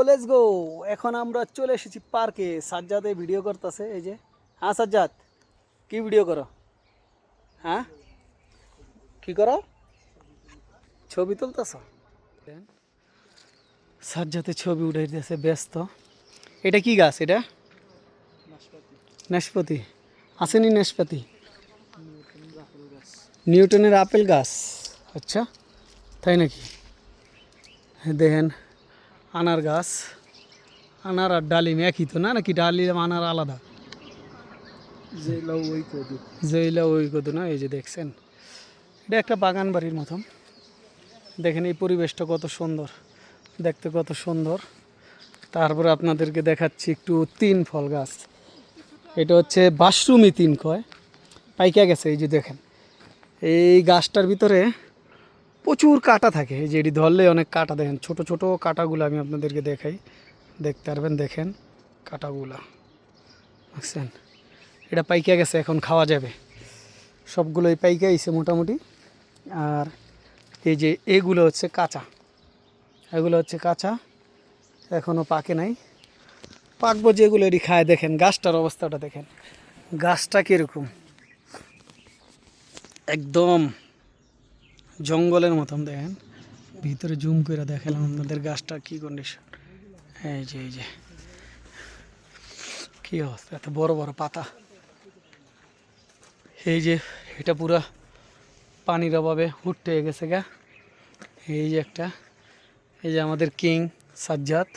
Let's go. এখন আমরা চলে এসেছি পার্কে। সাজ্জাদে ভিডিও করতেছে এই যে। হ্যাঁ সাজ্জাদ, কি ভিডিও করো? হ্যাঁ কি করো? ছবি তুলতেছ? সাজ্জাদে ছবি উঠাইতেছে, ব্যস্ত। এটা কি গাছ? এটা নাশপাতি। আসেনি নাশপাতি? নিউটনের আপেল গাছ। আচ্ছা, তাই নাকি? দেখেন, আনার গাছ। আনার আর ডালিম একই তো না, নাকি ডালিম আনার আলাদা? জৈলা ওই কদু না? এই যে দেখছেন, এটা একটা বাগান বাড়ির মতন। দেখেন এই পরিবেশটা কত সুন্দর, দেখতে কত সুন্দর। তারপরে আপনাদেরকে দেখাচ্ছি একটু তিন ফল গাছ। এটা হচ্ছে বাসরুমি তিন কয়, পাইকা গেছে। এই যে দেখেন, এই গাছটার ভিতরে প্রচুর কাঁটা থাকে। এই যে এটি ধরলে অনেক কাঁটা, দেখেন ছোট ছোট কাঁটাগুলো আমি আপনাদেরকে দেখাই, দেখতে পারবেন। দেখেন কাঁটাগুলা, বুঝছেন? এটা পাইকা গেছে, এখন খাওয়া যাবে। সবগুলোই পাইকা আইছে মোটামুটি। আর এই যে এগুলো হচ্ছে কাঁচা, এগুলো হচ্ছে কাঁচা, এখনও পাকে নাই। পাকবো যেগুলো এটি খায়। দেখেন গাছটার অবস্থাটা, দেখেন গাছটা কীরকম, একদম জঙ্গলের মতন। দেখেন ভিতরে জুম করে দেখালাম আপনাদের গাছটার কী কন্ডিশন। এই যে এই যে কী অবস্থা, এত বড় বড় পাতা। এই যে এটা পুরা পানির অভাবে হুট্টে হয়ে গেছে গা। এই যে একটা, এই যে আমাদের কিং সাজ্জাদ,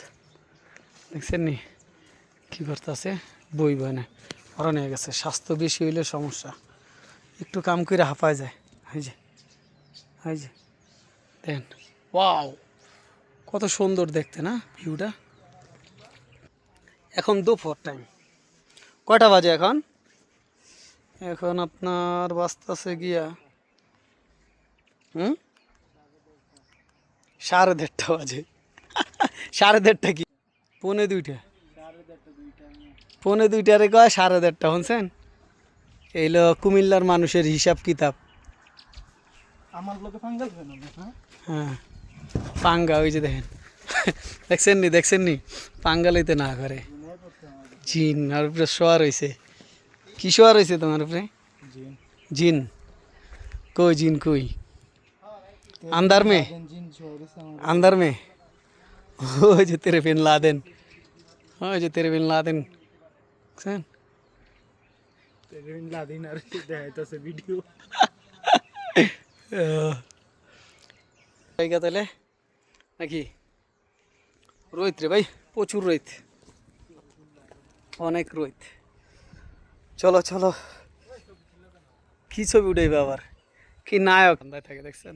দেখছেন নি কী করতেছে? বই না, ওরা নিয়ে গেছে। স্বাস্থ্য বেশি হইলে সমস্যা, একটু কাম করে হাঁপায় যায়। এই যে এই যে দেখেন, ওয়াও কত সুন্দর দেখতে না ভিউটা। এখন দুপুর টাইম, কয়টা বাজে এখন? এখন আপনার বাজতেছে গিয়া 1:30 বাজে। 1:30 কি 1:45? 1:45 কয় 1:30, শুনছেন? এইলো কুমিল্লার মানুষের হিসাব কিতাব। আমার লোকে ফাঙ্গাল হয় না। হ্যাঁ পাঙ্গা, ওই যে দেখেন, দেখছেন নি পাঙ্গা লইতে না করে। জিন আর উপরে শোয়ার হয়েছে। কি শোয়ার হয়েছে তোমার উপরে? জিন কই? জিন কই? अंदर में, अंदर में। ওই যে তেরে বিন লাদেন, ওই যে তেরে বিন লাদেন, বুঝছেন? লাদিন আর দেখাইতেছে ভিডিও। জায়গা তাহলে নাকি? রোহিত রে ভাই, প্রচুর রোহিত, অনেক রোহিত। চলো চলো, কি ছবি উঠাইবে আবার? কি নায়ক থাকে দেখছেন?